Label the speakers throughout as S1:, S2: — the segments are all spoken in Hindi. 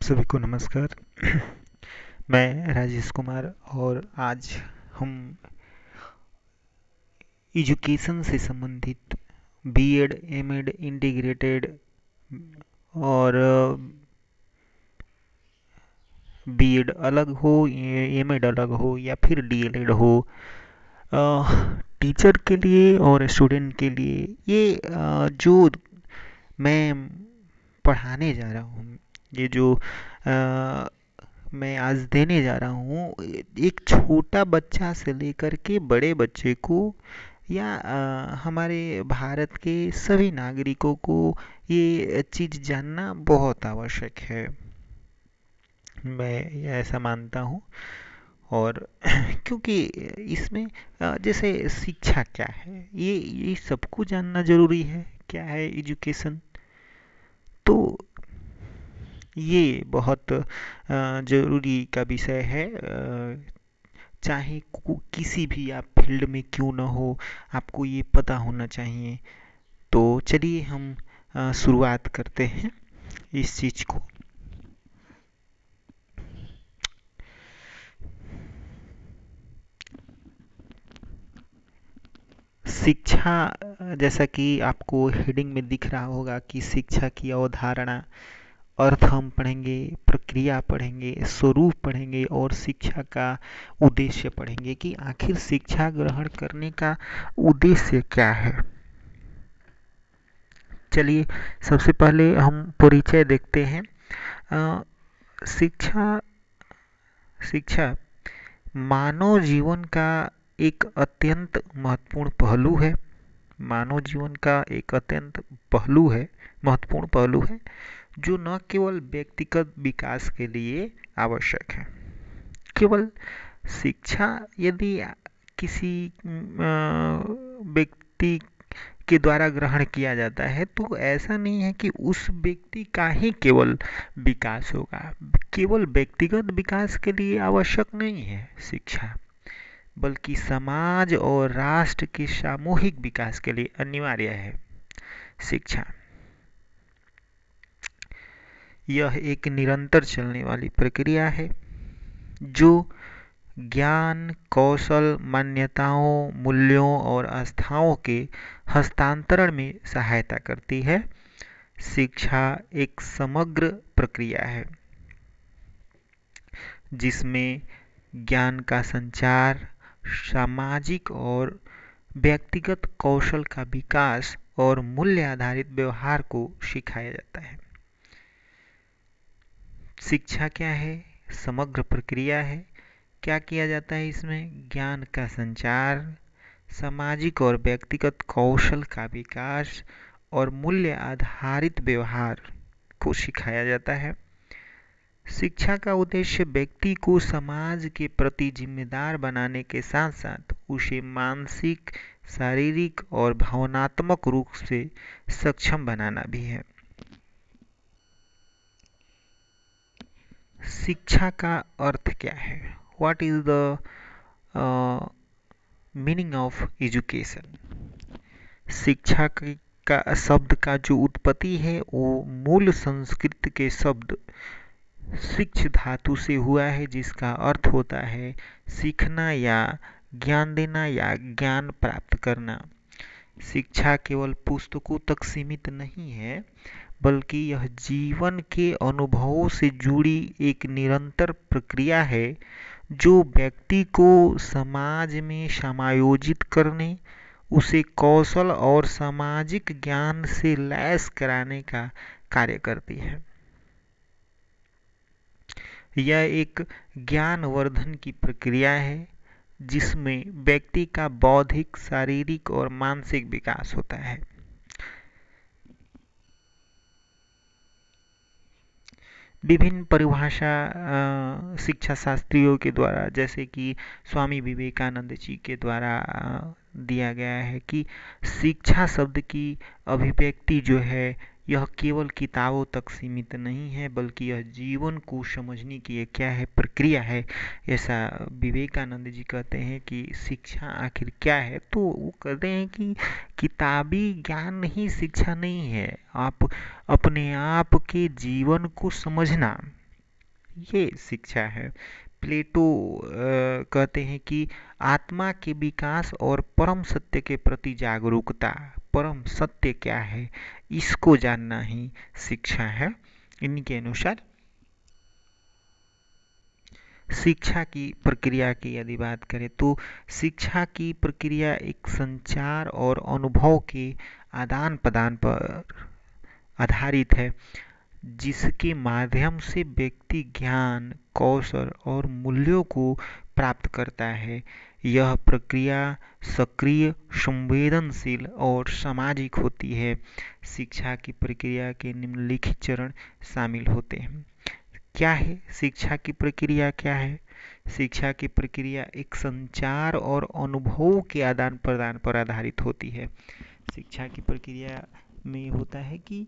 S1: सभी को नमस्कार। मैं राजेश कुमार और आज हम एजुकेशन से संबंधित बीएड, एमएड, इंटीग्रेटेड और बीएड अलग हो, एमएड अलग हो या फिर डीएलएड हो, टीचर के लिए और स्टूडेंट के लिए ये जो मैं पढ़ाने जा रहा हूँ, ये जो मैं आज देने जा रहा हूँ, एक छोटा बच्चा से लेकर के बड़े बच्चे को या हमारे भारत के सभी नागरिकों को ये चीज़ जानना बहुत आवश्यक है। मैं ऐसा मानता हूँ। और क्योंकि इसमें जैसे शिक्षा क्या है, ये सबको जानना जरूरी है। क्या है एजुकेशन? तो ये बहुत ज़रूरी का विषय है। चाहे किसी भी आप फील्ड में क्यों ना हो, आपको ये पता होना चाहिए। तो चलिए हम शुरुआत करते हैं इस चीज़ को। शिक्षा, जैसा कि आपको हेडिंग में दिख रहा होगा कि शिक्षा की अवधारणा, अर्थ हम पढ़ेंगे, प्रक्रिया पढ़ेंगे, स्वरूप पढ़ेंगे और शिक्षा का उद्देश्य पढ़ेंगे कि आखिर शिक्षा ग्रहण करने का उद्देश्य क्या है। चलिए सबसे पहले हम परिचय देखते हैं। अ, शिक्षा शिक्षा मानव जीवन का एक अत्यंत महत्वपूर्ण पहलू है। मानव जीवन का एक अत्यंत पहलू है महत्वपूर्ण पहलू है, जो न केवल व्यक्तिगत विकास के लिए आवश्यक है। केवल शिक्षा यदि किसी व्यक्ति के द्वारा ग्रहण किया जाता है तो ऐसा नहीं है कि उस व्यक्ति का ही केवल विकास होगा। केवल व्यक्तिगत विकास के लिए आवश्यक नहीं है शिक्षा, बल्कि समाज और राष्ट्र के सामूहिक विकास के लिए अनिवार्य है शिक्षा। यह एक निरंतर चलने वाली प्रक्रिया है जो ज्ञान, कौशल, मान्यताओं, मूल्यों और आस्थाओं के हस्तांतरण में सहायता करती है। शिक्षा एक समग्र प्रक्रिया है जिसमें ज्ञान का संचार, सामाजिक और व्यक्तिगत कौशल का विकास और मूल्य आधारित व्यवहार को सिखाया जाता है। शिक्षा क्या है? समग्र प्रक्रिया है। क्या किया जाता है इसमें? ज्ञान का संचार, सामाजिक और व्यक्तिगत कौशल का विकास और मूल्य आधारित व्यवहार को सिखाया जाता है। शिक्षा का उद्देश्य व्यक्ति को समाज के प्रति जिम्मेदार बनाने के साथ साथ उसे मानसिक, शारीरिक और भावनात्मक रूप से सक्षम बनाना भी है। शिक्षा का अर्थ क्या है? What is the meaning of education? शिक्षा का शब्द का जो उत्पत्ति है वो मूल संस्कृत के शब्द शिक्ष धातु से हुआ है, जिसका अर्थ होता है सीखना या ज्ञान देना या ज्ञान प्राप्त करना। शिक्षा केवल पुस्तकों तक सीमित नहीं है, बल्कि यह जीवन के अनुभवों से जुड़ी एक निरंतर प्रक्रिया है जो व्यक्ति को समाज में समायोजित करने, उसे कौशल और सामाजिक ज्ञान से लैस कराने का कार्य करती है। यह एक ज्ञानवर्धन की प्रक्रिया है जिसमें व्यक्ति का बौद्धिक, शारीरिक और मानसिक विकास होता है। विभिन्न परिभाषा शिक्षा शास्त्रियों के द्वारा, जैसे कि स्वामी विवेकानंद जी के द्वारा दिया गया है कि शिक्षा शब्द की अभिव्यक्ति जो है यह केवल किताबों तक सीमित नहीं है, बल्कि यह जीवन को समझने की एक क्या है, प्रक्रिया है। ऐसा विवेकानंद जी कहते हैं कि शिक्षा आखिर क्या है। तो वो कहते हैं कि किताबी ज्ञान ही शिक्षा नहीं है, आप अपने आप के जीवन को समझना, ये शिक्षा है। प्लेटो कहते हैं कि आत्मा के विकास और परम सत्य के प्रति जागरूकता, परम सत्य क्या है इसको जानना ही शिक्षा है। इनके अनुसार शिक्षा की प्रक्रिया की यदि बात करें तो शिक्षा की प्रक्रिया एक संचार और अनुभव के आदान प्रदान पर आधारित है, जिसके माध्यम से व्यक्ति ज्ञान, कौशल और मूल्यों को प्राप्त करता है। यह प्रक्रिया सक्रिय, संवेदनशील और सामाजिक होती है। शिक्षा की प्रक्रिया के निम्नलिखित चरण शामिल होते हैं। क्या है शिक्षा की प्रक्रिया? क्या है शिक्षा की प्रक्रिया? एक संचार और अनुभव के आदान प्रदान पर आधारित होती है। शिक्षा की प्रक्रिया में होता है कि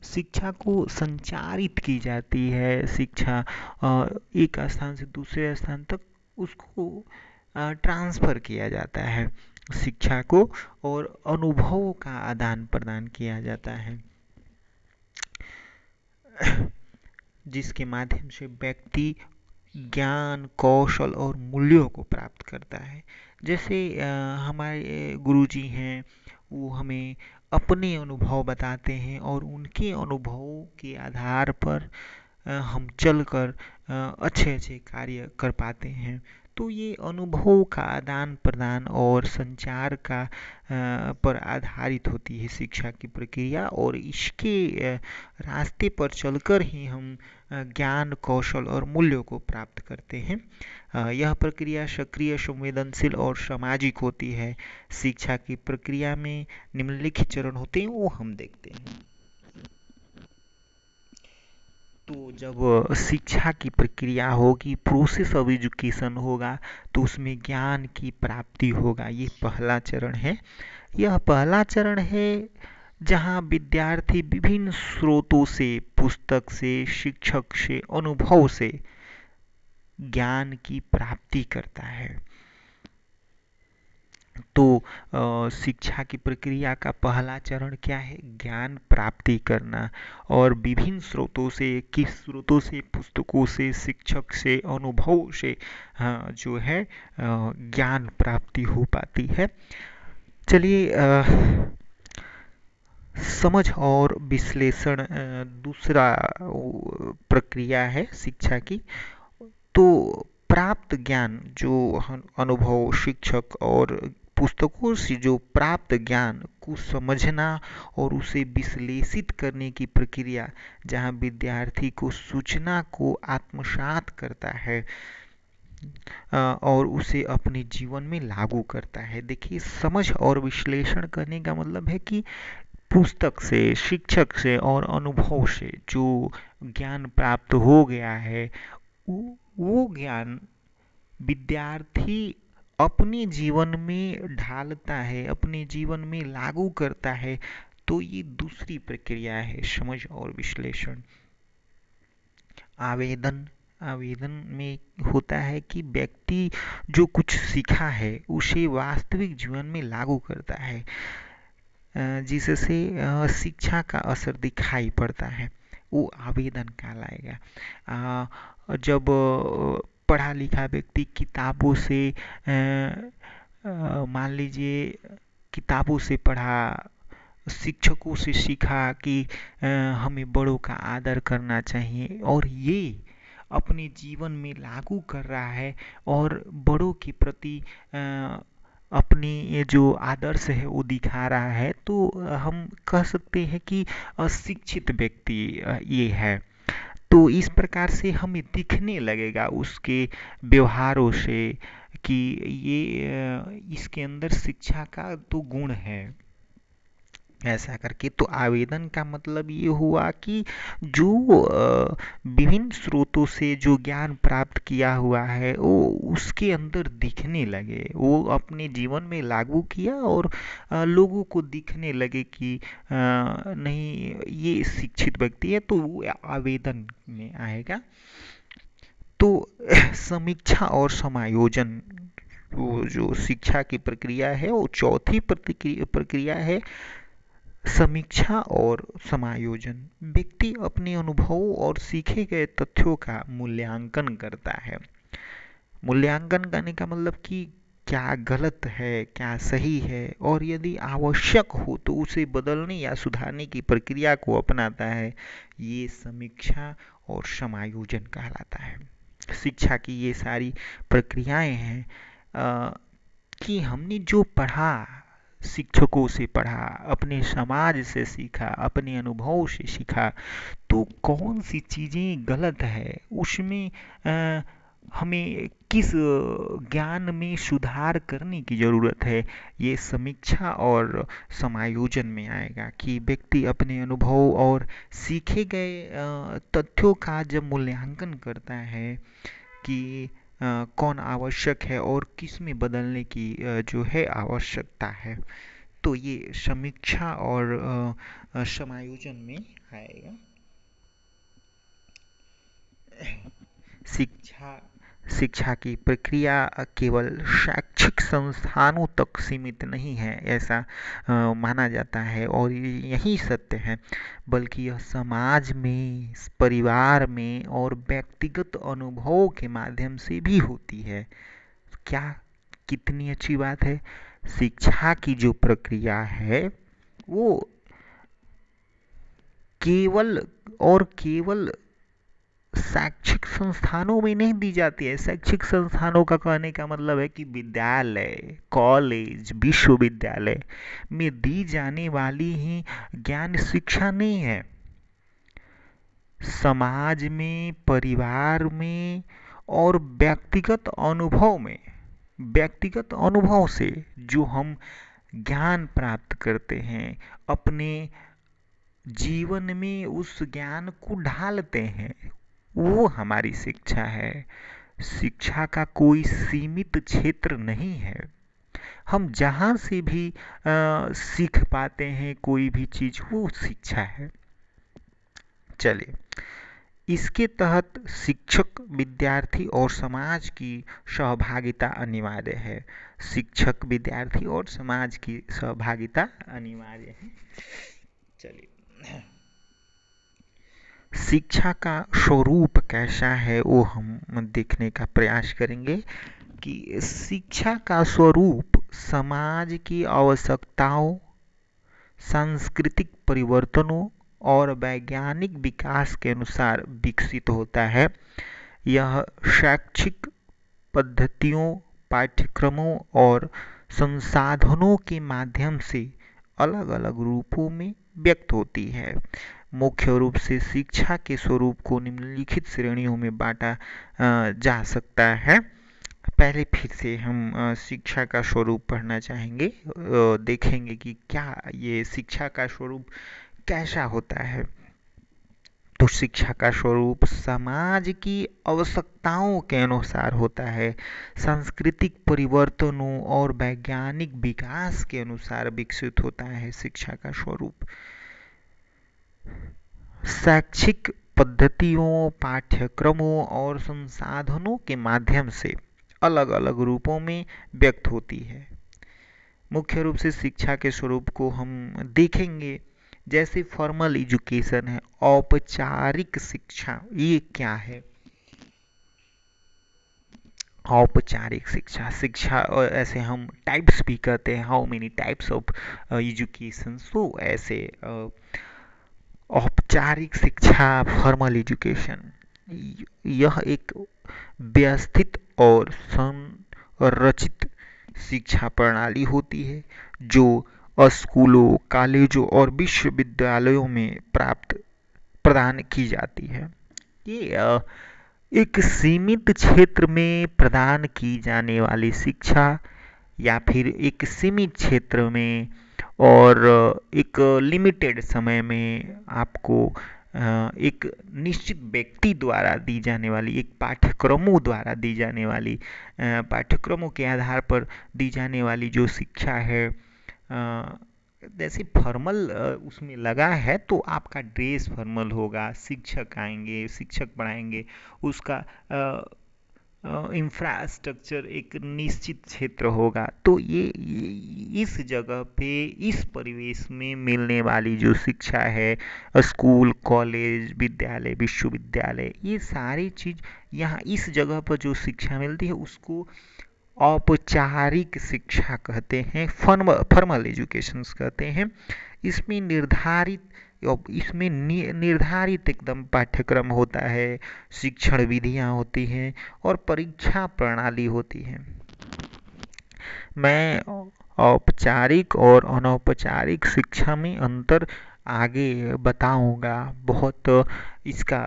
S1: शिक्षा को संचारित की जाती है। शिक्षा एक स्थान से दूसरे स्थान तक उसको ट्रांसफर किया जाता है शिक्षा को, और अनुभवों का आदान प्रदान किया जाता है, जिसके माध्यम से व्यक्ति ज्ञान, कौशल और मूल्यों को प्राप्त करता है। जैसे हमारे गुरुजी हैं, वो हमें अपने अनुभव बताते हैं और उनके अनुभवों के आधार पर हम चलकर अच्छे अच्छे कार्य कर पाते हैं। तो ये अनुभव का आदान प्रदान और संचार का पर आधारित होती है शिक्षा की प्रक्रिया, और इसके रास्ते पर चलकर ही हम ज्ञान, कौशल और मूल्यों को प्राप्त करते हैं। यह प्रक्रिया सक्रिय, संवेदनशील और सामाजिक होती है। शिक्षा की प्रक्रिया में निम्नलिखित चरण होते हैं, वो हम देखते हैं। तो जब शिक्षा की प्रक्रिया होगी, प्रोसेस ऑफ एजुकेशन होगा, तो उसमें ज्ञान की प्राप्ति होगा। ये पहला चरण है। यह पहला चरण है जहाँ विद्यार्थी विभिन्न स्रोतों से, पुस्तक से, शिक्षक से, अनुभव से ज्ञान की प्राप्ति करता है। तो शिक्षा की प्रक्रिया का पहला चरण क्या है? ज्ञान प्राप्ति करना। और विभिन्न स्रोतों से, किस स्रोतों से? पुस्तकों से, शिक्षक से, अनुभव से जो है ज्ञान प्राप्ति हो पाती है। चलिए समझ और विश्लेषण दूसरा प्रक्रिया है शिक्षा की। तो प्राप्त ज्ञान, जो अनुभव, शिक्षक और पुस्तकों से जो प्राप्त ज्ञान को समझना और उसे विश्लेषित करने की प्रक्रिया, जहाँ विद्यार्थी को सूचना को आत्मसात करता है और उसे अपने जीवन में लागू करता है। देखिए, समझ और विश्लेषण करने का मतलब है कि पुस्तक से, शिक्षक से और अनुभव से जो ज्ञान प्राप्त हो गया है, वो ज्ञान विद्यार्थी अपने जीवन में ढालता है, अपने जीवन में लागू करता है। तो ये दूसरी प्रक्रिया है, समझ और विश्लेषण। आवेदन, आवेदन में होता है कि व्यक्ति जो कुछ सीखा है उसे वास्तविक जीवन में लागू करता है, जिससे शिक्षा का असर दिखाई पड़ता है, वो आवेदन कहलाएगा। जब पढ़ा लिखा व्यक्ति किताबों से मान लीजिए किताबों से पढ़ा, शिक्षकों से सीखा कि हमें बड़ों का आदर करना चाहिए, और ये अपने जीवन में लागू कर रहा है और बड़ों के प्रति अपनी ये जो आदर्श है वो दिखा रहा है, तो हम कह सकते हैं कि शिक्षित व्यक्ति ये है। तो इस प्रकार से हमें दिखने लगेगा उसके व्यवहारों से कि ये इसके अंदर शिक्षा का तो गुण है, ऐसा करके। तो आवेदन का मतलब ये हुआ कि जो विभिन्न स्रोतों से जो ज्ञान प्राप्त किया हुआ है वो उसके अंदर दिखने लगे, वो अपने जीवन में लागू किया और लोगों को दिखने लगे कि नहीं, ये शिक्षित व्यक्ति है, तो वो आवेदन में आएगा। तो समीक्षा और समायोजन, वो जो शिक्षा की प्रक्रिया है वो चौथी प्रक्रिया है, समीक्षा और समायोजन। व्यक्ति अपने अनुभवों और सीखे गए तथ्यों का मूल्यांकन करता है। मूल्यांकन करने का मतलब कि क्या गलत है, क्या सही है, और यदि आवश्यक हो तो उसे बदलने या सुधारने की प्रक्रिया को अपनाता है। ये समीक्षा और समायोजन कहलाता है। शिक्षा की ये सारी प्रक्रियाएं हैं कि हमने जो पढ़ा, शिक्षकों से पढ़ा, अपने समाज से सीखा, अपने अनुभव से सीखा, तो कौन सी चीज़ें गलत है उसमें हमें किस ज्ञान में सुधार करने की ज़रूरत है, ये समीक्षा और समायोजन में आएगा। कि व्यक्ति अपने अनुभव और सीखे गए तथ्यों का जब मूल्यांकन करता है कि कौन आवश्यक है और किस में बदलने की जो है आवश्यकता है, तो ये समीक्षा और समायोजन में आएगा। शिक्षा शिक्षा की प्रक्रिया केवल शैक्षिक संस्थानों तक सीमित नहीं है, ऐसा माना जाता है, और यही सत्य है। बल्कि यह समाज में, परिवार में और व्यक्तिगत अनुभवों के माध्यम से भी होती है। क्या कितनी अच्छी बात है। शिक्षा की जो प्रक्रिया है वो केवल और केवल शैक्षिक संस्थानों में नहीं दी जाती है। शैक्षिक संस्थानों का कहने का मतलब है कि विद्यालय, कॉलेज, विश्वविद्यालय में दी जाने वाली ही ज्ञान शिक्षा नहीं है। समाज में, परिवार में और व्यक्तिगत अनुभव से जो हम ज्ञान प्राप्त करते हैं, अपने जीवन में उस ज्ञान को ढालते हैं, वो हमारी शिक्षा है। शिक्षा का कोई सीमित क्षेत्र नहीं है। हम जहाँ से भी सीख पाते हैं कोई भी चीज़, वो शिक्षा है। चलिए, इसके तहत शिक्षक, विद्यार्थी और समाज की सहभागिता अनिवार्य है। शिक्षक, विद्यार्थी और समाज की सहभागिता अनिवार्य है। चलिए, शिक्षा का स्वरूप कैसा है वो हम देखने का प्रयास करेंगे। कि शिक्षा का स्वरूप समाज की आवश्यकताओं, सांस्कृतिक परिवर्तनों और वैज्ञानिक विकास के अनुसार विकसित होता है। यह शैक्षिक पद्धतियों, पाठ्यक्रमों और संसाधनों के माध्यम से अलग अलग रूपों में व्यक्त होती है। मुख्य रूप से शिक्षा के स्वरूप को निम्नलिखित श्रेणियों में बांटा जा सकता है। पहले फिर से हम शिक्षा का स्वरूप पढ़ना चाहेंगे, देखेंगे कि क्या ये शिक्षा का स्वरूप कैसा होता है। तो शिक्षा का स्वरूप समाज की आवश्यकताओं के अनुसार होता है, सांस्कृतिक परिवर्तनों और वैज्ञानिक विकास के अनुसार विकसित होता है। शिक्षा का स्वरूप शैक्षिक पद्धतियों, पाठ्यक्रमों और संसाधनों के माध्यम से अलग अलग रूपों में व्यक्त होती है। मुख्य रूप से शिक्षा के स्वरूप को हम देखेंगे, जैसे फॉर्मल एजुकेशन है, औपचारिक शिक्षा। ये क्या है? औपचारिक शिक्षा, ऐसे हम टाइप्स भी कहते हैं, how many types of education. So ऐसे औपचारिक शिक्षा, फॉर्मल एजुकेशन, यह एक व्यवस्थित और संरचित शिक्षा प्रणाली होती है जो स्कूलों, कॉलेजों और विश्वविद्यालयों में प्रदान की जाती है। ये एक सीमित क्षेत्र में प्रदान की जाने वाली शिक्षा, या फिर एक सीमित क्षेत्र में और एक लिमिटेड समय में आपको एक निश्चित व्यक्ति द्वारा दी जाने वाली, एक पाठ्यक्रमों द्वारा दी जाने वाली, पाठ्यक्रमों के आधार पर दी जाने वाली जो शिक्षा है। जैसे फॉर्मल उसमें लगा है तो आपका ड्रेस फॉर्मल होगा, शिक्षक आएंगे, शिक्षक पढ़ाएंगे, उसका इंफ्रास्ट्रक्चर एक निश्चित क्षेत्र होगा, तो इस जगह पे इस परिवेश में मिलने वाली जो शिक्षा है, स्कूल कॉलेज विद्यालय विश्वविद्यालय, ये सारी चीज यहाँ इस जगह पर जो शिक्षा मिलती है उसको औपचारिक शिक्षा कहते हैं, फॉर्मल एजुकेशंस कहते हैं। इसमें निर्धारित निर्धारित एकदम पाठ्यक्रम होता है, शिक्षण विधियां होती हैं और परीक्षा प्रणाली होती है। मैं औपचारिक और अनौपचारिक शिक्षा में अंतर आगे बताऊंगा। बहुत इसका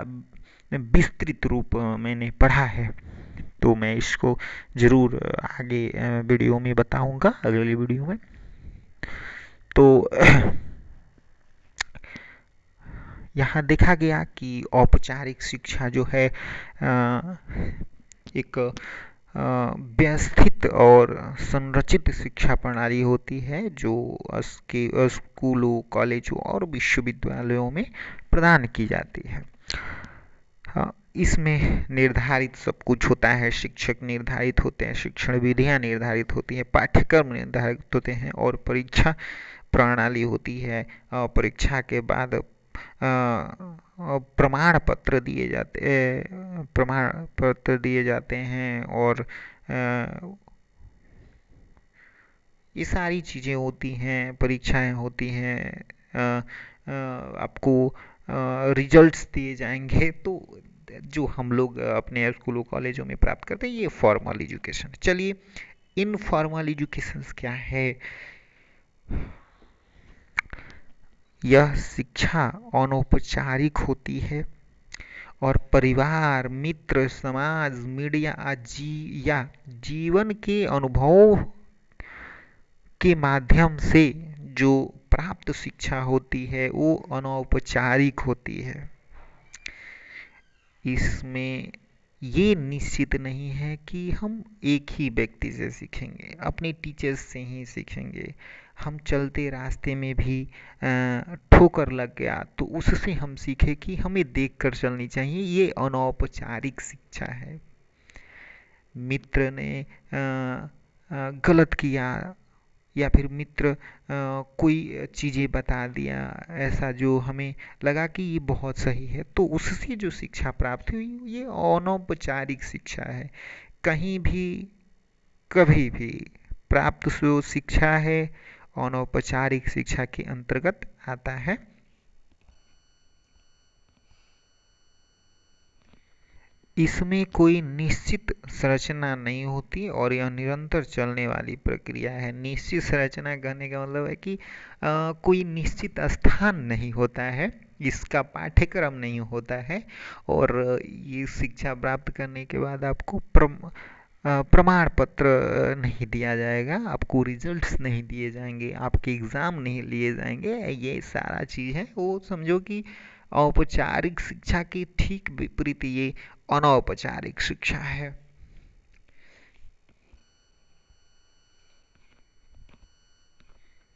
S1: विस्तृत रूप मैंने पढ़ा है, तो मैं इसको ज़रूर आगे वीडियो में बताऊंगा, अगली वीडियो में। तो यहाँ देखा गया कि औपचारिक शिक्षा जो है एक व्यवस्थित और संरचित शिक्षा प्रणाली होती है जो स्कूलों कॉलेजों और विश्वविद्यालयों में प्रदान की जाती है। इसमें निर्धारित सब कुछ होता है, शिक्षक निर्धारित होते हैं, शिक्षण विधियां निर्धारित होती हैं, पाठ्यक्रम निर्धारित होते हैं और परीक्षा प्रणाली होती है। परीक्षा के बाद प्रमाण पत्र दिए जाते हैं और ये सारी चीज़ें होती हैं, परीक्षाएं होती हैं, आपको रिजल्ट्स दिए जाएंगे। तो जो हम लोग अपने स्कूलों कॉलेजों में प्राप्त करते हैं, ये फॉर्मल एजुकेशन। चलिए, इनफॉर्मल एजुकेशन क्या है? यह शिक्षा अनौपचारिक होती है और परिवार, मित्र, समाज, मीडिया या जीवन के अनुभव के माध्यम से जो प्राप्त शिक्षा होती है वो अनौपचारिक होती है। इसमें ये निश्चित नहीं है कि हम एक ही व्यक्ति से सीखेंगे, अपने टीचर्स से ही सीखेंगे। हम चलते रास्ते में भी ठोकर लग गया तो उससे हम सीखे कि हमें देखकर चलनी चाहिए, ये अनौपचारिक शिक्षा है। मित्र ने गलत किया या फिर मित्र कोई चीज़ें बता दिया ऐसा जो हमें लगा कि ये बहुत सही है, तो उससे जो शिक्षा प्राप्त हुई ये अनौपचारिक शिक्षा है। कहीं भी कभी भी प्राप्त जो शिक्षा है अनौपचारिक शिक्षा के अंतर्गत आता है। इसमें कोई निश्चित संरचना नहीं होती और यह निरंतर चलने वाली प्रक्रिया है। निश्चित संरचना कहने का मतलब है कि कोई निश्चित स्थान नहीं होता है, इसका पाठ्यक्रम नहीं होता है और ये शिक्षा प्राप्त करने के बाद आपको प्रमाण पत्र नहीं दिया जाएगा, आपको रिजल्ट्स नहीं दिए जाएंगे, आपके एग्ज़ाम नहीं लिए जाएंगे। ये सारा चीज़ है वो समझो कि औपचारिक शिक्षा के ठीक विपरीत ये अनौपचारिक शिक्षा है।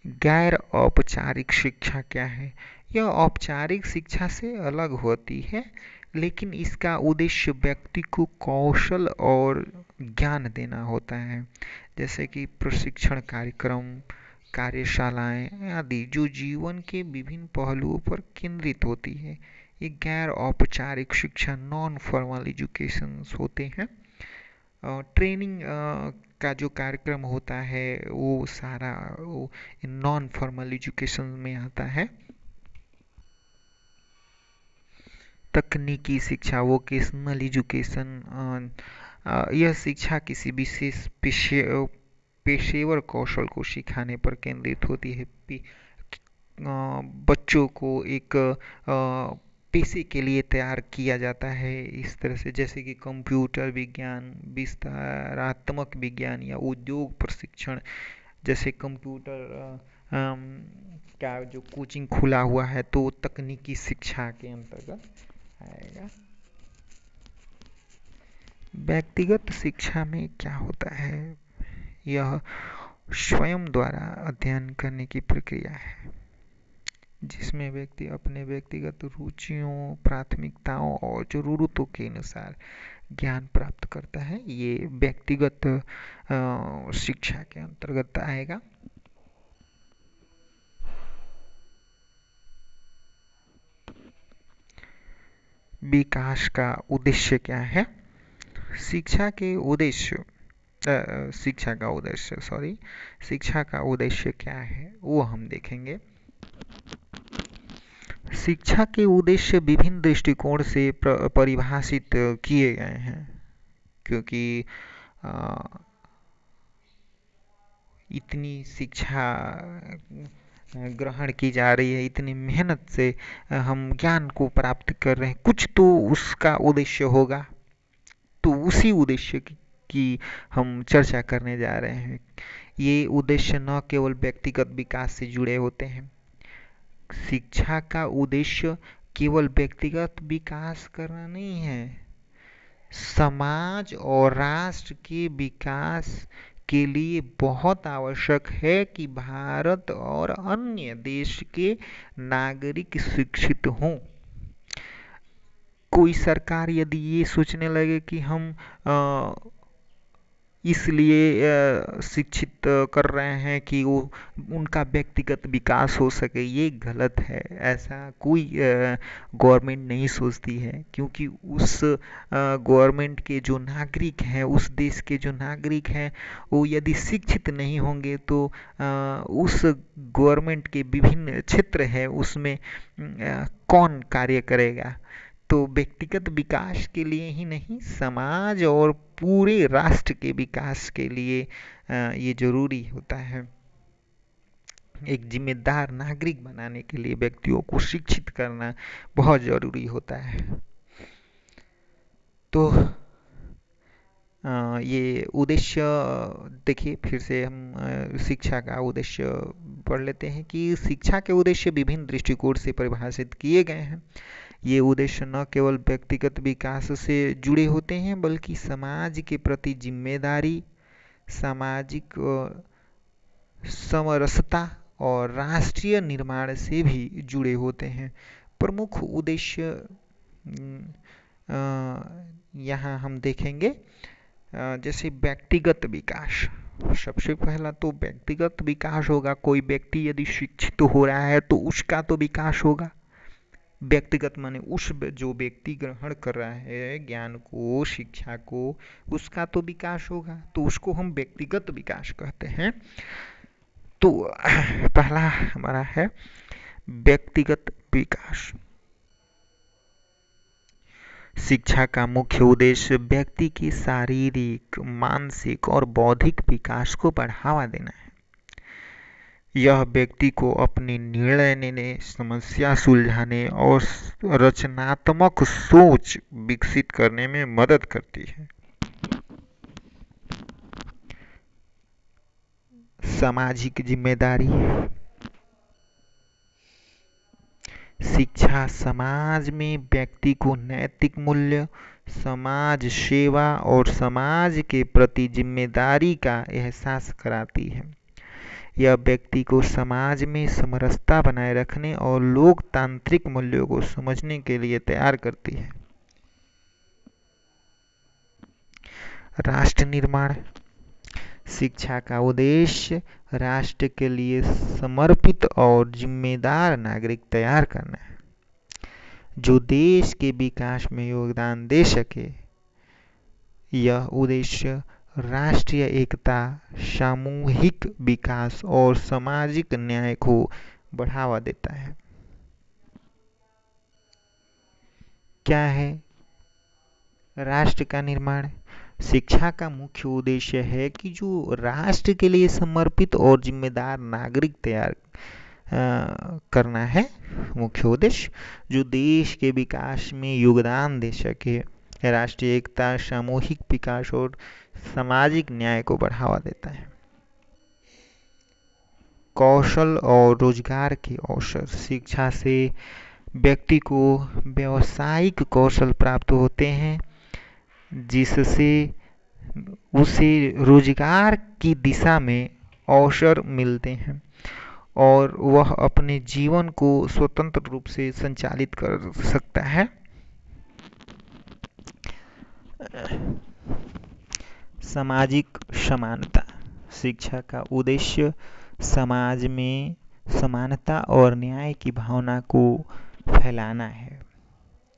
S1: गैर औपचारिक शिक्षा क्या है? यह औपचारिक शिक्षा से अलग होती है, लेकिन इसका उद्देश्य व्यक्ति को कौशल और ज्ञान देना होता है, जैसे कि प्रशिक्षण कार्यक्रम, कार्यशालाएं आदि जो जीवन के विभिन्न पहलुओं पर केंद्रित होती है। ये गैर औपचारिक शिक्षा नॉन फॉर्मल एजुकेशन होते हैं। ट्रेनिंग का जो कार्यक्रम होता है वो सारा वो नॉन फॉर्मल एजुकेशन में आता है। तकनीकी शिक्षा वोकेशनल एजुकेशन, यह शिक्षा किसी विशेष पेशेवर कौशल को सिखाने पर केंद्रित होती है। बच्चों को एक पेशे के लिए तैयार किया जाता है इस तरह से, जैसे कि कंप्यूटर विज्ञान, विस्तारात्मक विज्ञान या उद्योग प्रशिक्षण। जैसे कंप्यूटर का जो कोचिंग खुला हुआ है तो तकनीकी शिक्षा के अंतर्गत आएगा। व्यक्तिगत शिक्षा में क्या होता है? यह स्वयं द्वारा अध्ययन करने की प्रक्रिया है जिसमें व्यक्ति अपने व्यक्तिगत रुचियों, प्राथमिकताओं और ज़रूरतों के अनुसार ज्ञान प्राप्त करता है। ये व्यक्तिगत शिक्षा के अंतर्गत आएगा। विकास का उद्देश्य क्या है? शिक्षा के उद्देश्य शिक्षा का उद्देश्य क्या है वो हम देखेंगे। शिक्षा के उद्देश्य विभिन्न दृष्टिकोण से परिभाषित किए गए हैं, क्योंकि इतनी शिक्षा ग्रहण की जा रही है, इतनी मेहनत से हम ज्ञान को प्राप्त कर रहे हैं, कुछ तो उसका उद्देश्य होगा। तो उसी उद्देश्य की हम चर्चा करने जा रहे हैं। ये उद्देश्य न केवल व्यक्तिगत विकास से जुड़े होते हैं। शिक्षा का उद्देश्य केवल व्यक्तिगत विकास करना नहीं है, समाज और राष्ट्र के विकास के लिए बहुत आवश्यक है कि भारत और अन्य देश के नागरिक शिक्षित हों। कोई सरकार यदि ये सोचने लगे कि हम इसलिए शिक्षित कर रहे हैं कि वो उनका व्यक्तिगत विकास हो सके, ये गलत है। ऐसा कोई गवर्नमेंट नहीं सोचती है, क्योंकि उस गवर्नमेंट के जो नागरिक हैं, उस देश के जो नागरिक हैं, वो यदि शिक्षित नहीं होंगे तो उस गवर्नमेंट के विभिन्न क्षेत्र है उसमें कौन कार्य करेगा। तो व्यक्तिगत विकास के लिए ही नहीं, समाज और पूरे राष्ट्र के विकास के लिए ये जरूरी होता है। एक जिम्मेदार नागरिक बनाने के लिए व्यक्तियों को शिक्षित करना बहुत जरूरी होता है। तो ये उद्देश्य देखिए, फिर से हम शिक्षा का उद्देश्य पढ़ लेते हैं कि शिक्षा के उद्देश्य विभिन्न दृष्टिकोण से परिभाषित किए गए हैं। ये उद्देश्य न केवल व्यक्तिगत विकास से जुड़े होते हैं, बल्कि समाज के प्रति जिम्मेदारी, सामाजिक समरसता और राष्ट्रीय निर्माण से भी जुड़े होते हैं। प्रमुख उद्देश्य यहाँ हम देखेंगे, जैसे व्यक्तिगत विकास। सबसे पहला तो व्यक्तिगत विकास होगा। कोई व्यक्ति यदि शिक्षित हो रहा है तो उसका तो विकास होगा। व्यक्तिगत माने उस जो व्यक्ति ग्रहण कर रहा है ज्ञान को, शिक्षा को, उसका तो विकास होगा, तो उसको हम व्यक्तिगत विकास कहते हैं। तो पहला हमारा है व्यक्तिगत विकास। शिक्षा का मुख्य उद्देश्य व्यक्ति की शारीरिक, मानसिक और बौद्धिक विकास को बढ़ावा देना है। यह व्यक्ति को अपनी निर्णय लेने, समस्या सुलझाने और रचनात्मक सोच विकसित करने में मदद करती है। सामाजिक जिम्मेदारी। शिक्षा समाज में व्यक्ति को नैतिक मूल्य, समाज सेवा और समाज के प्रति जिम्मेदारी का एहसास कराती है। यह व्यक्ति को समाज में समरसता बनाए रखने और लोकतांत्रिक मूल्यों को समझने के लिए तैयार करती है। राष्ट्र निर्माण। शिक्षा का उद्देश्य राष्ट्र के लिए समर्पित और जिम्मेदार नागरिक तैयार करना है, जो देश के विकास में योगदान दे सके। यह उद्देश्य राष्ट्रीय एकता, सामूहिक विकास और सामाजिक न्याय को बढ़ावा देता है। क्या है राष्ट्र का निर्माण? शिक्षा का मुख्य उद्देश्य है कि जो राष्ट्र के लिए समर्पित और जिम्मेदार नागरिक तैयार करना है। मुख्य उद्देश्य जो देश के विकास में योगदान दे सके, राष्ट्रीय एकता, सामूहिक विकास और सामाजिक न्याय को बढ़ावा देता है। कौशल और रोजगार के अवसर। शिक्षा से व्यक्ति को व्यावसायिक कौशल प्राप्त होते हैं, जिससे उसे रोजगार की दिशा में अवसर मिलते हैं। और वह अपने जीवन को स्वतंत्र रूप से संचालित कर सकता है। सामाजिक समानता। शिक्षा का उद्देश्य समाज में समानता और न्याय की भावना को फैलाना है।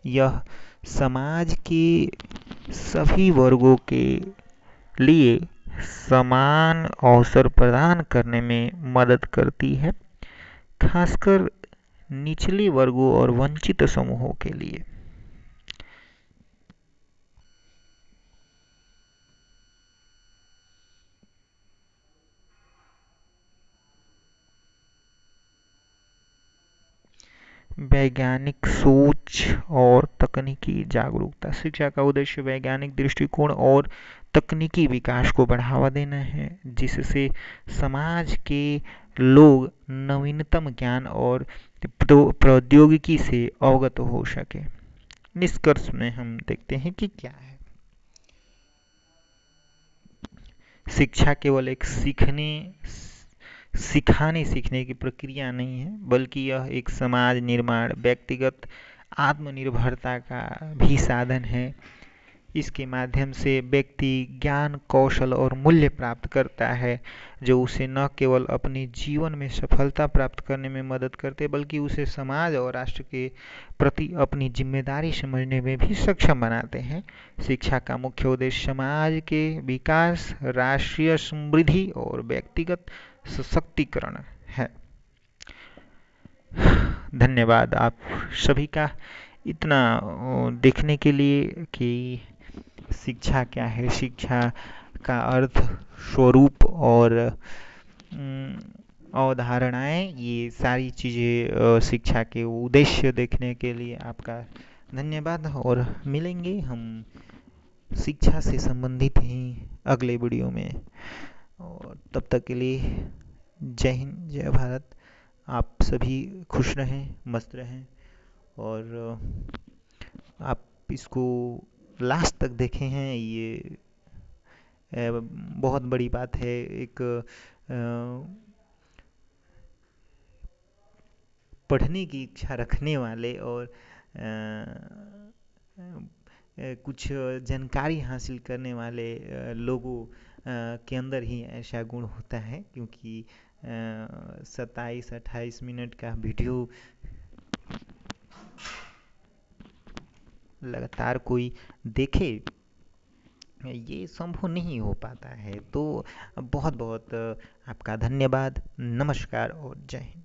S1: यह समाज के सभी वर्गों के लिए समान अवसर प्रदान करने में मदद करती है, खासकर निचले वर्गों और वंचित समूहों के लिए। वैज्ञानिक सोच और तकनीकी जागरूकता। शिक्षा का उद्देश्य वैज्ञानिक दृष्टिकोण और तकनीकी विकास को बढ़ावा देना है, जिससे समाज के लोग नवीनतम ज्ञान और प्रौद्योगिकी से अवगत हो सके। निष्कर्ष में हम देखते हैं कि क्या है। शिक्षा केवल एक सिखाने सीखने की प्रक्रिया नहीं है, बल्कि यह एक समाज निर्माण, व्यक्तिगत आत्मनिर्भरता का भी साधन है। इसके माध्यम से व्यक्ति ज्ञान, कौशल और मूल्य प्राप्त करता है, जो उसे न केवल अपने जीवन में सफलता प्राप्त करने में मदद करते, बल्कि उसे समाज और राष्ट्र के प्रति अपनी जिम्मेदारी समझने में भी सक्षम बनाते हैं। शिक्षा का मुख्य उद्देश्य समाज के विकास, राष्ट्रीय समृद्धि और व्यक्तिगत सशक्तिकरण है। धन्यवाद आप सभी का इतना देखने के लिए कि शिक्षा क्या है, शिक्षा का अर्थ, स्वरूप और अवधारणाएं, ये सारी चीज़ें शिक्षा के उद्देश्य देखने के लिए आपका धन्यवाद। और मिलेंगे हम शिक्षा से संबंधित ही अगले वीडियो में, और तब तक के लिए जय हिंद, जय भारत। आप सभी खुश रहें, मस्त रहें, और आप इसको लास्ट तक देखे हैं, ये बहुत बड़ी बात है। एक पढ़ने की इच्छा रखने वाले और कुछ जानकारी हासिल करने वाले लोगों के अंदर ही ऐसा गुण होता है, क्योंकि 27-28 मिनट का वीडियो लगातार कोई देखे, ये संभव नहीं हो पाता है। तो बहुत बहुत आपका धन्यवाद, नमस्कार और जय हिंद।